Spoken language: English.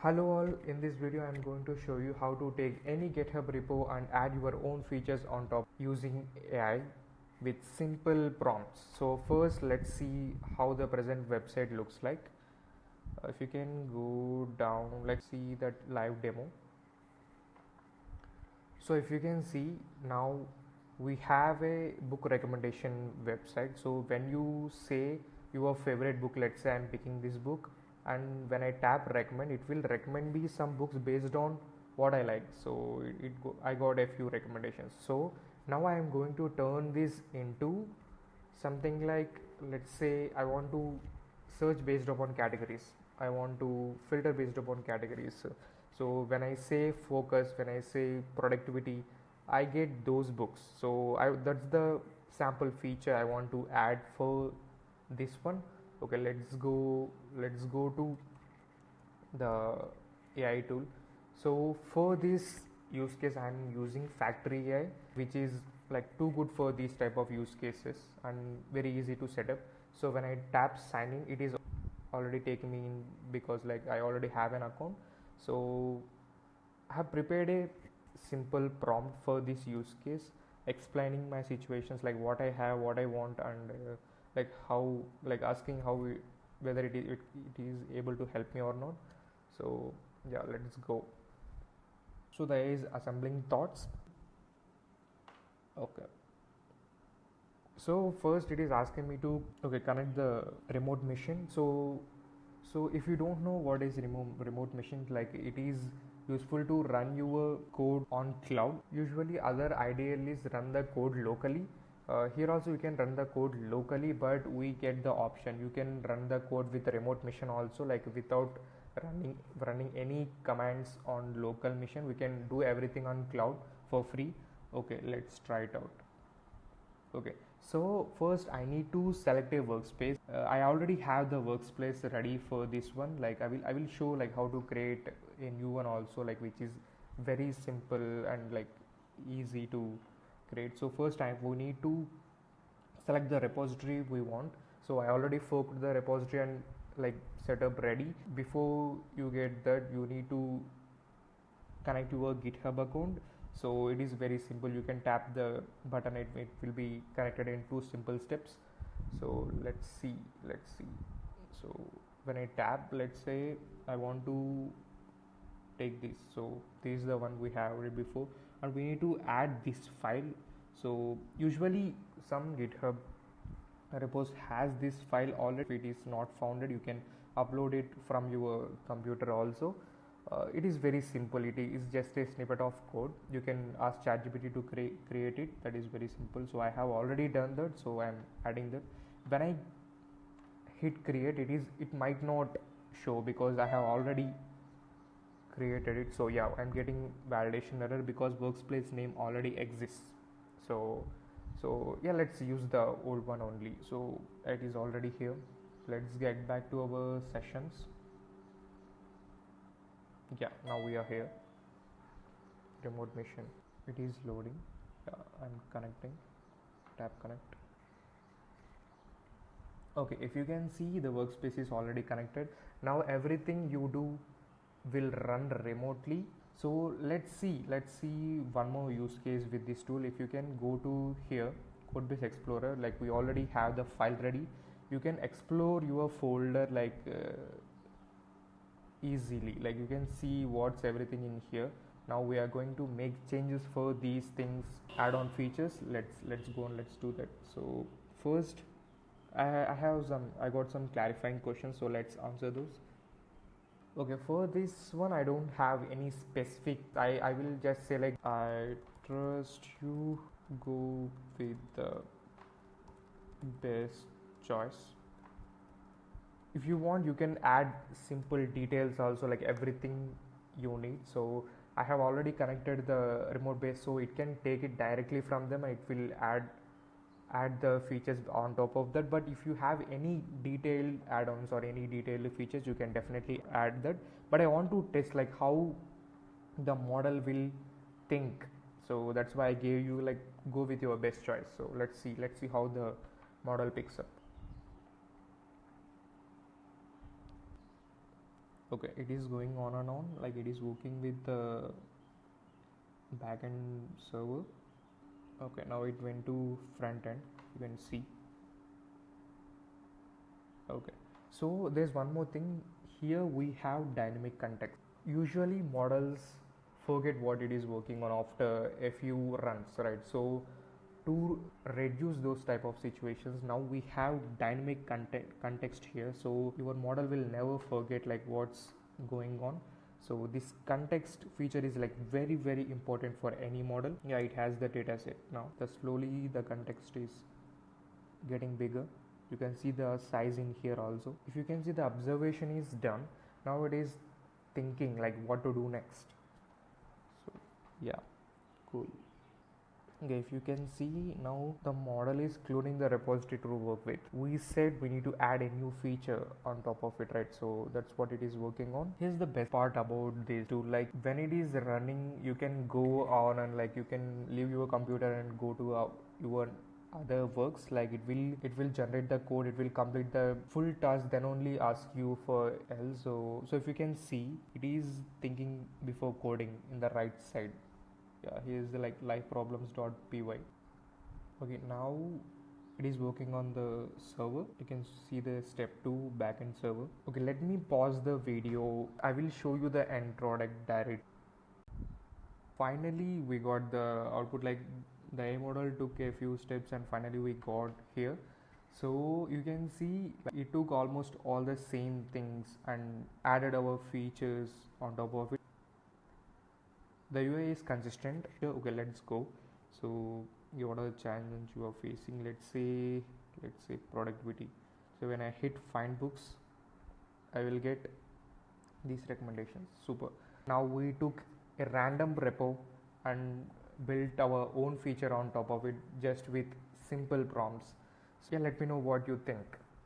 Hello all, in this video I am going to show you how to take any GitHub repo and add your own features on top using AI with simple prompts. So first let's see how the present website looks like. If you can go down, let's see that live demo. So if you can see now we have a book recommendation website. So when you say your favorite book, let's say I'm picking this book, and when I tap recommend, it will recommend me some books based on what I like. So I got a few recommendations. So now I am going to turn this into something like, let's say I want to search based upon categories, I want to filter based upon categories. So when I say focus, when I say productivity, I get those books. So that's the sample feature I want to add for this one. Okay, let's go to the AI tool. So for this use case I am using Factory AI, which is like too good for these type of use cases and very easy to set up. So when I tap sign in, it is already taking me in because like I already have an account. So I have prepared a simple prompt for this use case, explaining my situations, like what I have, what I want, and like how, like asking whether it is able to help me or not. So yeah, let's go. So there is assembling thoughts. Okay, so first it is asking me to connect the remote machine. So if you don't know what is remote machine, like it is useful to run your code on cloud. Usually other idealists run the code locally. Here also you can run the code locally, but we get the option you can run the code with a remote machine also, like without running any commands on local machine. We can do everything on cloud for free. Okay, let's try it out. Okay, so first I need to select a workspace. I already have the workspace ready for this one. Like I will show like how to create a new one also, like which is very simple and like easy to create. So first we need to select the repository we want. So I already forked the repository and like setup ready. Before you get that, you need to connect your GitHub account. So it is very simple. You can tap the button, it will be connected in 2 simple steps. So let's see. So when I tap, let's say I want to take this. So this is the one we have already before, and we need to add this file. So usually some GitHub repos has this file already. If it is not founded, you can upload it from your computer also. It is very simple. It is just a snippet of code. You can ask ChatGPT to create it. That is very simple. So I have already done that, so I am adding that. When I hit create, it might not show because I have already created it. So yeah, I'm getting validation error because workspace name already exists. So yeah, let's use the old one only. So it is already here. Let's get back to our sessions. Yeah, now we are here. Remote machine, it is loading. I'm connecting. Tap connect. Okay, if you can see, the workspace is already connected. Now everything you do will run remotely. So let's see one more use case with this tool. If you can go to here, Codebase Explorer, like we already have the file ready. You can explore your folder like easily, like you can see what's everything in here. Now we are going to make changes for these things, add-on features. Let's go and let's do that. So first I got some clarifying questions, so let's answer those. Okay, for this one I don't have any specific. I will just say like, I trust you, go with the best choice. If you want, you can add simple details also, like everything you need. So I have already connected the remote base, so it can take it directly from them and it will add the features on top of that. But if you have any detailed add-ons or any detailed features, you can definitely add that. But I want to test like how the model will think. So that's why I gave you like, go with your best choice. So let's see how the model picks up. Okay, it is going on and on, like it is working with the backend server. Okay, now it went to front end, you can see. Okay, so there's one more thing here. We have dynamic context. Usually models forget what it is working on after a few runs, right? So to reduce those type of situations, now we have dynamic context here, so your model will never forget like what's going on. So this context feature is like very important for any model. Yeah, it has the data set. Now the slowly the context is getting bigger. You can see the size in here also. If you can see, the observation is done. Now it is thinking like what to do next. So yeah, cool. Okay, if you can see, now the model is cloning the repository to work with. We said we need to add a new feature on top of it, right? So that's what it is working on. Here's the best part about this too, like when it is running, you can go on and like you can leave your computer and go to your other works. Like it will generate the code, it will complete the full task, then only ask you for else. So if you can see, it is thinking before coding in the right side. Yeah, here's the like live problems.py. Okay, now it is working on the server. You can see the step 2 backend server. Okay, let me pause the video. I will show you the end product direct. Finally we got the output. Like the A model took a few steps and finally we got here. So you can see it took almost all the same things and added our features on top of it. The UI is consistent. Okay, let's go. So what are the challenges you are facing? Let's say productivity. So when I hit find books, I will get these recommendations. Super. Now we took a random repo and built our own feature on top of it just with simple prompts. So yeah, let me know what you think.